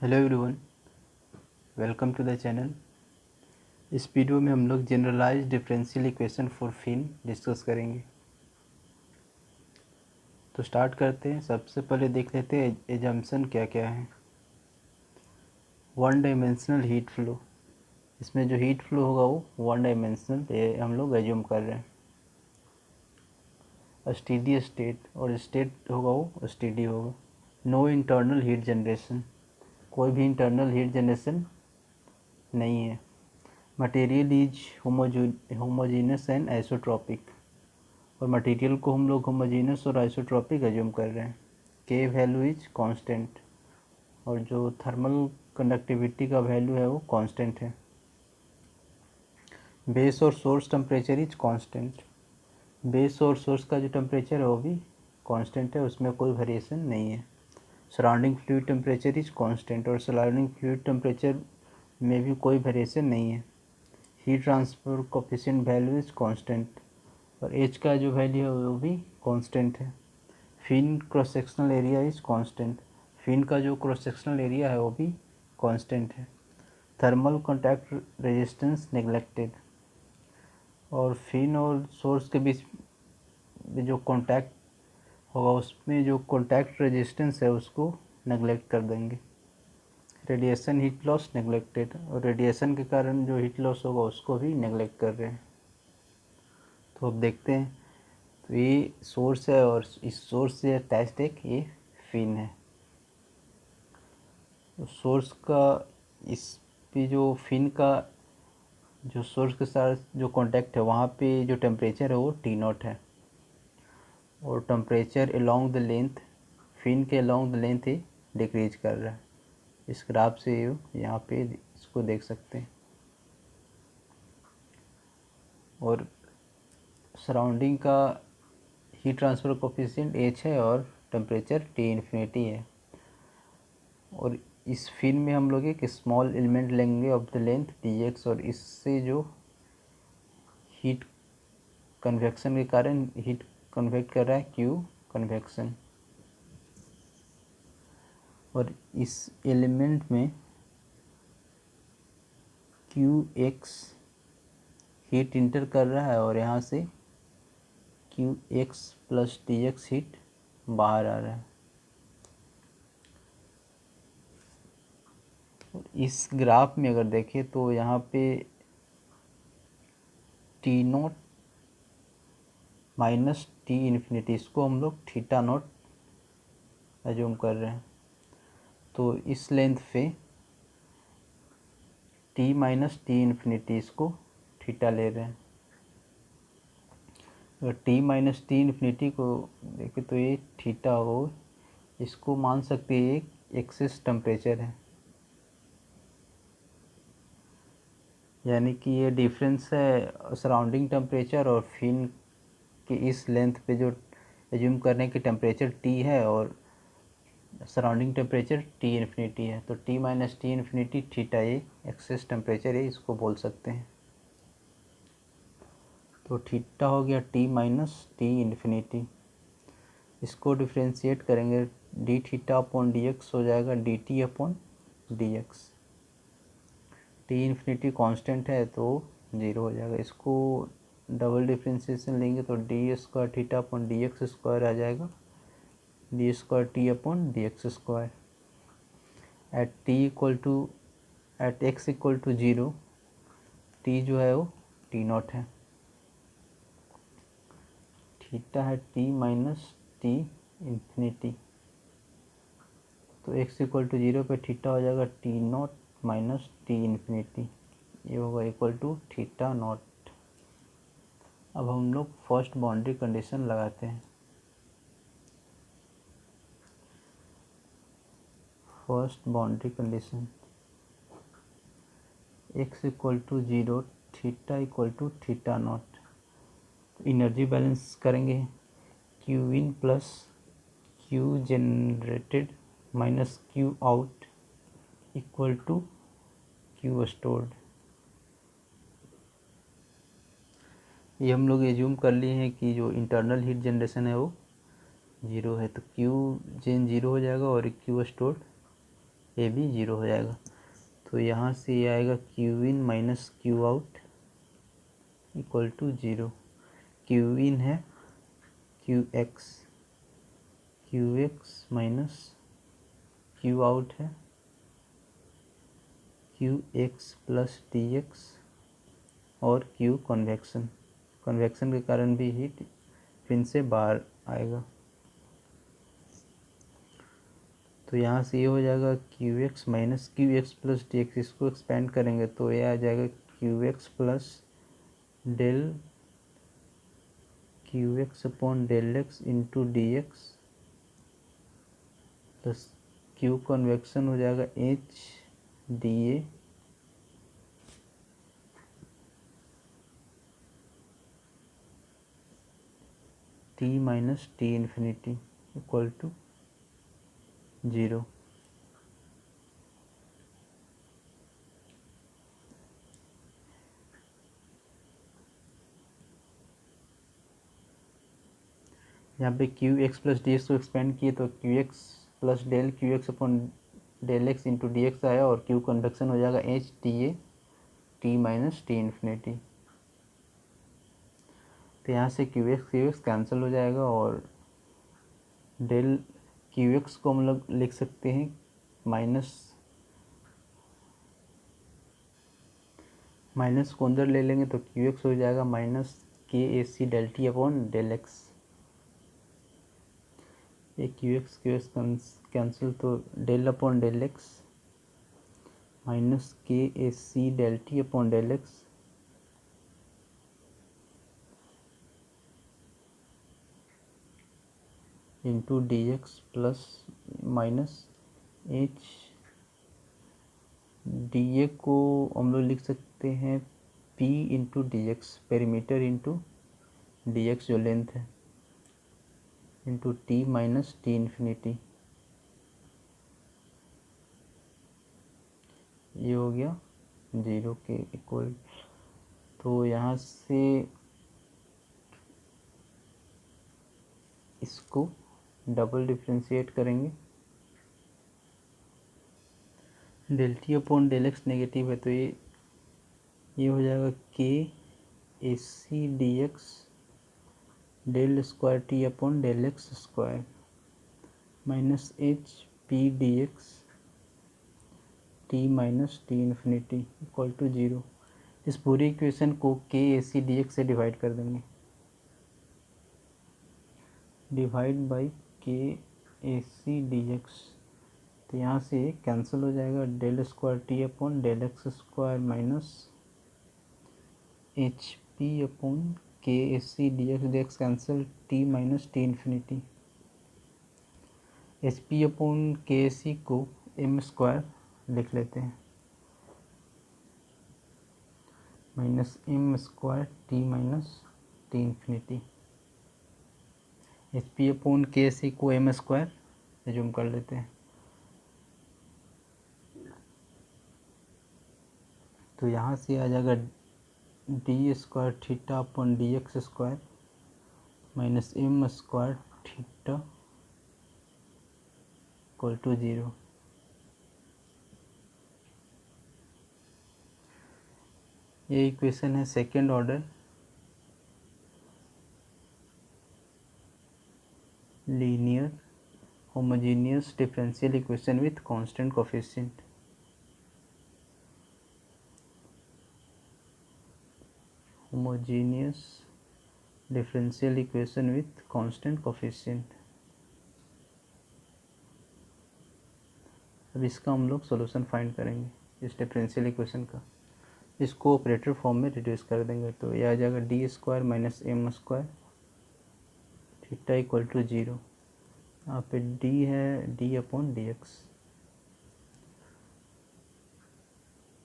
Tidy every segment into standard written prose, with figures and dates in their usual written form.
Hello everyone, welcome to the channel. इस video में हम लोग generalise differential equation for fin discuss करेंगे। तो स्टार्ट करते हैं। सबसे पहले देख लेते हैं एजम्पशन क्या क्या है। वन डायमेंशनल हीट फ्लो, इसमें जो हीट फ्लो होगा वो वन डायमेंशनल, ये हम लोग एज्यूम कर रहे हैं। स्टेडी स्टेट, और स्टेट होगा वो स्टेडी होगा। नो इंटरनल हीट जनरेशन, कोई भी इंटरनल हीट जनरेशन नहीं है। Material is homogeneous and isotropic, और मटेरियल को हम लोग होमोजीनस और आइसोट्रॉपिक एज्यूम कर रहे हैं। के वैल्यू इज कांस्टेंट, और जो थर्मल कंडक्टिविटी का वैल्यू है वो कांस्टेंट है। बेस और source temperature is constant, base और सोर्स का जो टेम्परेचर है वो भी कांस्टेंट है, उसमें कोई वेरिएशन नहीं है। Surrounding fluid temperature is constant, और सराउंडिंग फ्लूइड टेम्परेचर में भी कोई वेरिएशन नहीं है। Heat transfer coefficient value is constant, और एच का जो वैल्यू है वो भी कांस्टेंट है। Fin cross sectional area is constant, fin का जो क्रॉस सेक्शनल एरिया है वो भी कांस्टेंट है। थर्मल कॉन्टैक्ट रेजिस्टेंस नेग्लेक्टेड, और फिन और सोर्स के बीच में जो कॉन्टैक्ट होगा उसमें जो कॉन्टैक्ट रेजिस्टेंस है उसको नेग्लेक्ट कर देंगे। रेडिएशन हीट लॉस नेग्लेक्टेड, और रेडिएशन के कारण जो हीट लॉस होगा उसको भी नेग्लेक्ट कर रहे हैं। तो अब देखते हैं। तो ये सोर्स है, और इस सोर्स से अटैच्ड एक ये फिन है। तो सोर्स का इस पे जो फिन का जो सोर्स के साथ जो कांटेक्ट है वहाँ पे जो टेम्परेचर है वो T0 है, और temperature along the length, fin के अलोंग द लेंथ ही डिक्रीज कर रहा है। इस ग्राफ से यहाँ पे इसको देख सकते हैं। और सराउंडिंग का हीट ट्रांसफ़र कोफिशिएंट H है, और टेम्परेचर T इन्फिनिटी है। और इस फिन में हम लोग एक स्मॉल एलिमेंट लेंगे ऑफ द लेंथ dx, और इससे जो हीट कन्वेक्शन के कारण हीट कन्वेक्ट कर रहा है Q कन्वेक्शन, और इस एलिमेंट में Qx हीट इंटर कर रहा है, और यहाँ से Qx प्लस dx हीट बाहर आ रहा है। इस ग्राफ में अगर देखें तो यहाँ पे T0 माइनस T इन्फिनिटी, इसको हम लोग थीटा नॉट एज्यूम कर रहे हैं। तो इस लेंथ पे T माइनस T इन्फिनिटी, इसको थीटा ले रहे हैं। अगर T माइनस T इन्फिनिटी को देखें तो ये थीटा हो, इसको मान सकते हैं एक एक्सेस टेम्परेचर है, यानी कि ये डिफरेंस है सराउंडिंग टेम्परेचर और फिन के इस लेंथ पे जो एज्यूम करने की टेम्परेचर T है, और सराउंडिंग टेम्परेचर T इन्फिनिटी है। तो T minus T infinity theta ये एक्सेस टेम्परेचर है, इसको बोल सकते हैं। तो थीटा हो गया T माइनस T इन्फिनिटी। इसको डिफ्रेंशिएट करेंगे, D theta upon D x हो जाएगा D T upon D X. T infinity constant है तो ज़ीरो हो जाएगा। इसको डबल डिफ्रेंशिएशन लेंगे तो D square theta upon D X square आ जाएगा, D square T upon D X square. At T equal to at X equal to zero, T जो है वो T0 है, थीटा है T माइनस टी इन्फिनिटी। तो x इक्वल टू ज़ीरो पे theta हो जाएगा T0 माइनस टी इन्फिनिटी, ये होगा इक्वल टू थीटा नॉट। अब हम लोग फर्स्ट बाउंड्री कंडीशन लगाते हैं। First boundary condition, x equal to zero, theta equal to theta naught. Energy balance करेंगे, Q in plus Q generated minus Q out equal to Q stored. ये हम लोग assume कर लिए हैं कि जो इंटरनल हीट जनरेशन है वो ज़ीरो है, तो क्यू जेन ज़ीरो हो जाएगा और क्यू स्टोर्ड ए भी 0 हो जाएगा। तो यहाँ से ये आएगा Q in minus Q out equal to 0। Q in है Q X minus Q out है Q X plus D X और क्यू कन्वेक्शन के कारण भी हीट फिन से बाहर आएगा। तो यहाँ से ये हो जाएगा Q X minus Q X plus D X, इसको एक्सपेंड करेंगे तो ये आ जाएगा Q X plus del Q X upon del X into D X plus Q convection हो जाएगा H D A T minus T infinity equal to 0। यहाँ पे Q X plus D X को एक्सपेंड किए तो Q X plus del Q X upon del X into D X आया और Q convection हो जाएगा H T A T minus T infinity. तो यहाँ से क्यू एक्स कैंसिल हो जाएगा और डेल क्यू एक्स को हम लोग लिख सकते हैं माइनस को अंदर ले लेंगे तो क्यू एक्स हो जाएगा minus K A C del T upon del X. ये क्यू एक्स कैंसिल तो del upon del X minus K A C del T upon del X into D X plus minus H D A को हम लोग लिख सकते हैं P into D X, perimeter into D X जो length है into T minus T infinity. ये हो गया 0 के इक्वल। तो यहाँ से इसको डबल डिफ्रेंशिएट करेंगे, del T upon del X negative है तो ये हो जाएगा K A C D X del square T upon del X square minus H P D X T minus T infinity equal to 0। इस पूरी equation को K A C D X से divide कर देंगे, डिवाइड बाई के A C D x. तो यहाँ से कैंसिल हो जाएगा del square T upon del X square minus H P upon K A C D X cancel T minus T infinity. H P upon K A C को M square लिख लेते हैं minus M square T minus T infinity. H P upon K A C को M square assume कर लेते हैं। तो यहाँ से आ जाएगा D square theta upon D X square minus M square theta equal to 0। ये इक्वेशन है second order linear homogeneous differential equation with constant coefficient. Homogeneous differential equation with constant coefficient. अब इसका हम लोग सॉल्यूशन फाइंड करेंगे इस differential equation का। इसको ऑपरेटर फॉर्म में रिड्यूस कर देंगे तो यह आ जाएगा D square minus M square theta equal to 0। यहाँ पे डी है डी अपॉन डी एक्स,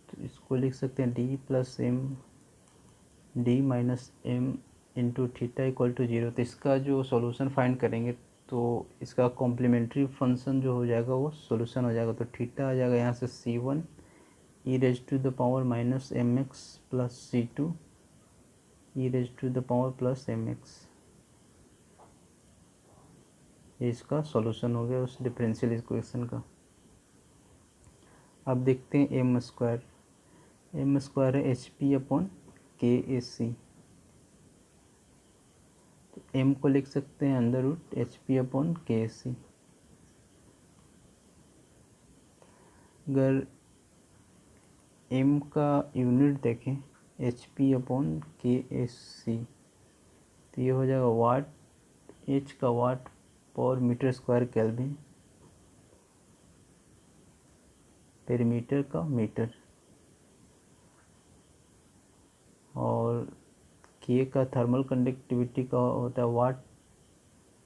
तो इसको लिख सकते हैं D plus M D minus M into theta equal to 0। तो इसका जो सॉल्यूशन फाइंड करेंगे तो इसका कॉम्प्लीमेंट्री फंक्शन जो हो जाएगा वो सॉल्यूशन हो जाएगा। तो थीटा आ जाएगा यहाँ से c1 E raise to the power minus M X plus c2 E raise to the power plus M X. ये इसका सॉल्यूशन हो गया उस डिफरेंशियल इक्वेशन का। अब देखते हैं एम स्क्वायर। एम स्क्वायर है H P upon K A C. तो एम को लिख सकते हैं under root H P upon K A सी। अगर एम का यूनिट देखें H P upon K A C, तो ये हो जाएगा वाट, एच का वाट पर मीटर स्क्वायर केल्विन, पर मीटर का मीटर, और के का थर्मल कंडक्टिविटी का होता है वाट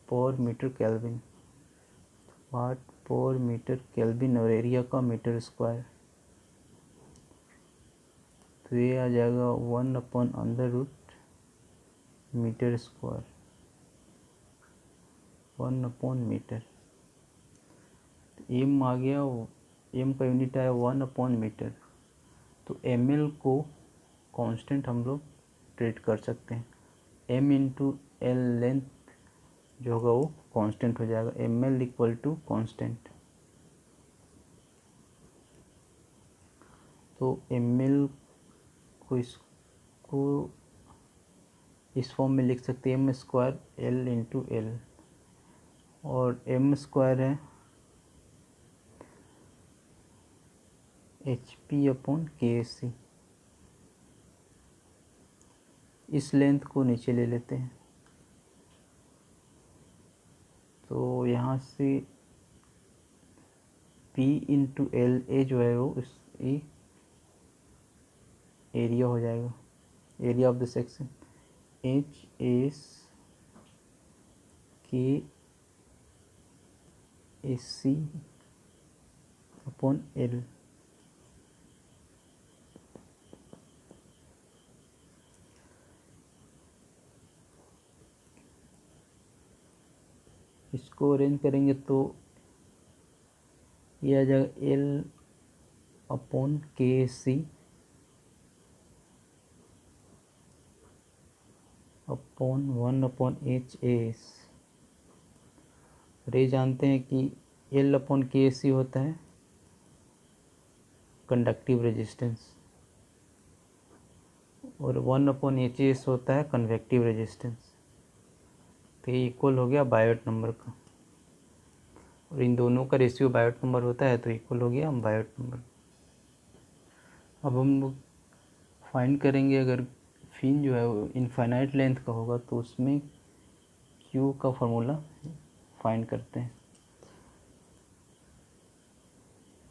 पर मीटर केल्विन, वाट पर मीटर केल्विन, और एरिया का मीटर स्क्वायर। तो ये आ जाएगा 1/√, मीटर स्क्वायर, 1/मीटर। एम आ गया, एम का यूनिट आया 1/मीटर। तो एम एल को कांस्टेंट हम लोग ट्रीट कर सकते हैं। एम इंटू एल लेंथ जो होगा वो कांस्टेंट हो जाएगा, M L equal to constant. तो एम एल को इसको इस फॉर्म में लिख सकते हैं, M square L into L, और एम स्क्वायर है H P upon K C. इस लेंथ को नीचे ले लेते हैं, तो यहाँ से P इंटू एल, ए जो है वो इस एरिया हो जाएगा, area of the section, H S के एस सी अपॉन एल। इसको अरेंज करेंगे तो ये आ जाएगा एल अपॉन के सी अपॉन 1/HAS। रे जानते हैं कि एल अपॉन के सी होता है कंडक्टिव रेजिस्टेंस, और 1/HAS होता है कन्वेक्टिव रेजिस्टेंस। तो ये इक्वल हो गया बायोट नंबर का, और इन दोनों का रेशियो बायोट नंबर होता है, तो इक्वल हो गया बायोट नंबर। अब हम लोग फाइंड करेंगे, अगर फिन जो है वो इनफाइनाइट लेंथ का होगा तो उसमें क्यू का फॉर्मूला फाइंड करते हैं।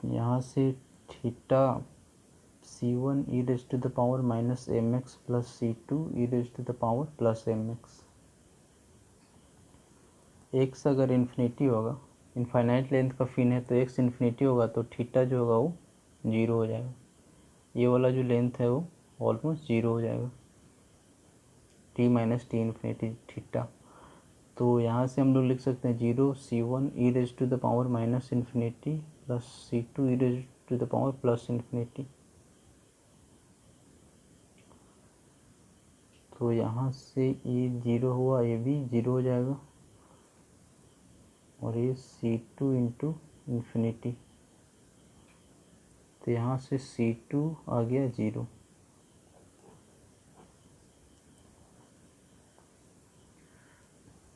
यहाँ से theta C1 e⁻⁻mx plus C2 e⁻+mx। X अगर इन्फिनिटी होगा, इनफाइनाइट लेंथ का फिन है तो एक्स इन्फिनिटी होगा, तो थीटा जो होगा वो 0 हो जाएगा। ये वाला जो लेंथ है वो ऑलमोस्ट 0 हो जाएगा, t - t इन्फिनिटी थीटा। तो यहाँ से हम लोग लिख सकते हैं 0 C1 e⁻⁻∞ plus C2 e⁻+∞। तो यहाँ से ये 0 हुआ, ये भी 0 हो जाएगा, और ये C2 इंटू इन्फिनिटी, तो यहाँ से C2 आ गया 0।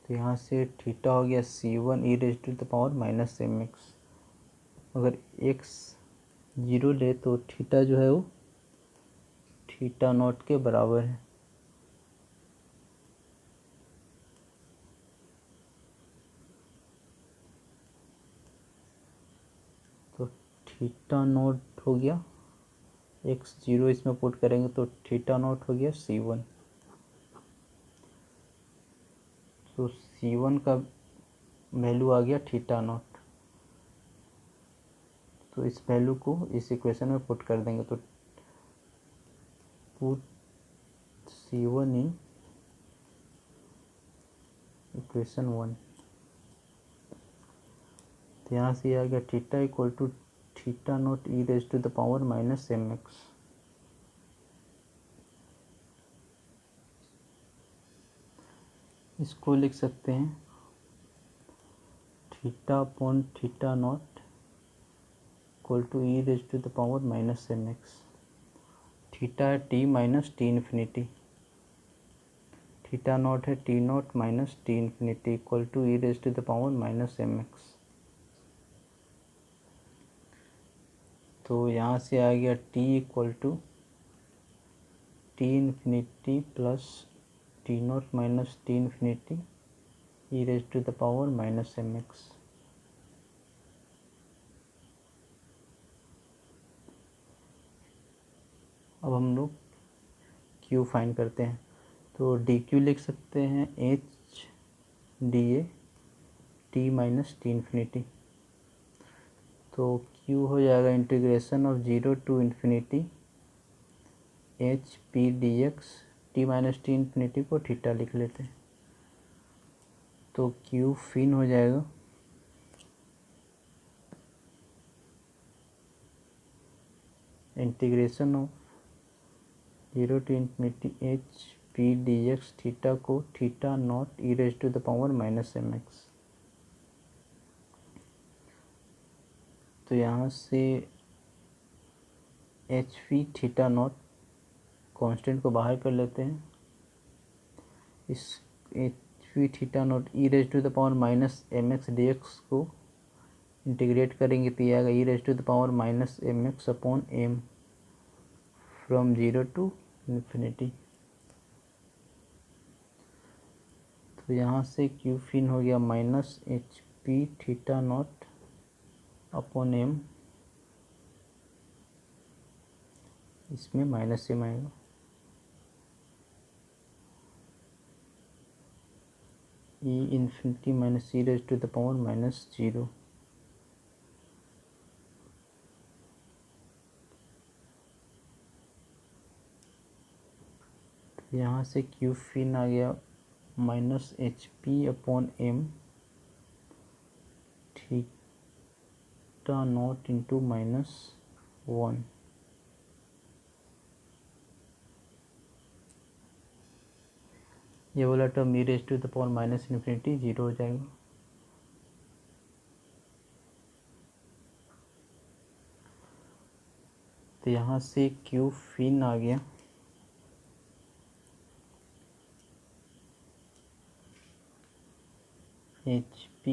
तो यहाँ से थीटा हो गया C1 e⁻⁻mx। अगर x 0 ले तो थीटा जो है वो थीटा नॉट के बराबर है। तो थीटा नॉट हो गया, x 0 इसमें पुट करेंगे तो थीटा नॉट हो गया C1। तो C1 का वैल्यू आ गया थीटा नॉट। तो इस वैल्यू को इस इक्वेशन में पुट कर देंगे, तो पुट C1 इन इक्वेशन 1। तो यहाँ से आ गया theta equal to theta naught e⁻⁻mx। इसको लिख सकते हैं theta upon theta naught equal to E raise to the power minus M X. Theta है T minus T infinity, theta naught है T naught minus T infinity equal to E raise to the power minus M X. तो यहाँ से आ गया T equal to T infinity plus T naught minus T infinity E raise to the power minus M X. अब हम लोग Q find करते हैं, तो डी क्यू लिख सकते हैं H D A T minus T infinity. तो क्यू हो जाएगा integration of zero to infinity H P D X, T minus T infinity को थीटा लिख लेते हैं। तो क्यू फिन हो जाएगा integration of zero to infinity H P D X theta को theta naught E raise to the power minus M X. तो यहाँ से H P theta naught constant को बाहर कर लेते हैं, इस H P theta naught E raise to the power minus M X D X को इंटीग्रेट करेंगे तो ये आएगा E raise to the power minus M X upon M from zero to infinity. तो यहाँ से क्यू फिन हो गया minus H P theta naught upon M, इसमें माइनस एम आएगा, E infinity minus E raise to the power minus zero. यहाँ से Q fin आ गया minus H P upon M theta not into minus one. ये वाला term E raise to the power minus infinity zero हो जाएगा। तो यहाँ से क्यू फिन आ गया एच पी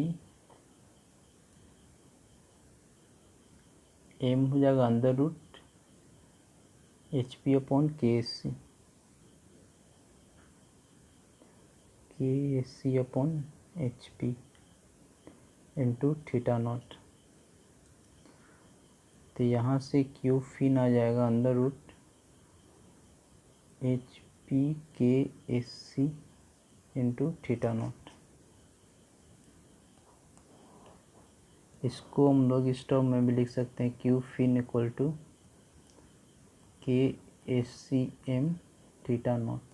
एम हो जाएगा under root H P upon K S C upon H P into theta naught. तो यहाँ से क्यू फिन आ जाएगा under root H P K S C into theta naught. इसको हम लोग इस टर्म में भी लिख सकते हैं Q fin equal to K S C M theta not.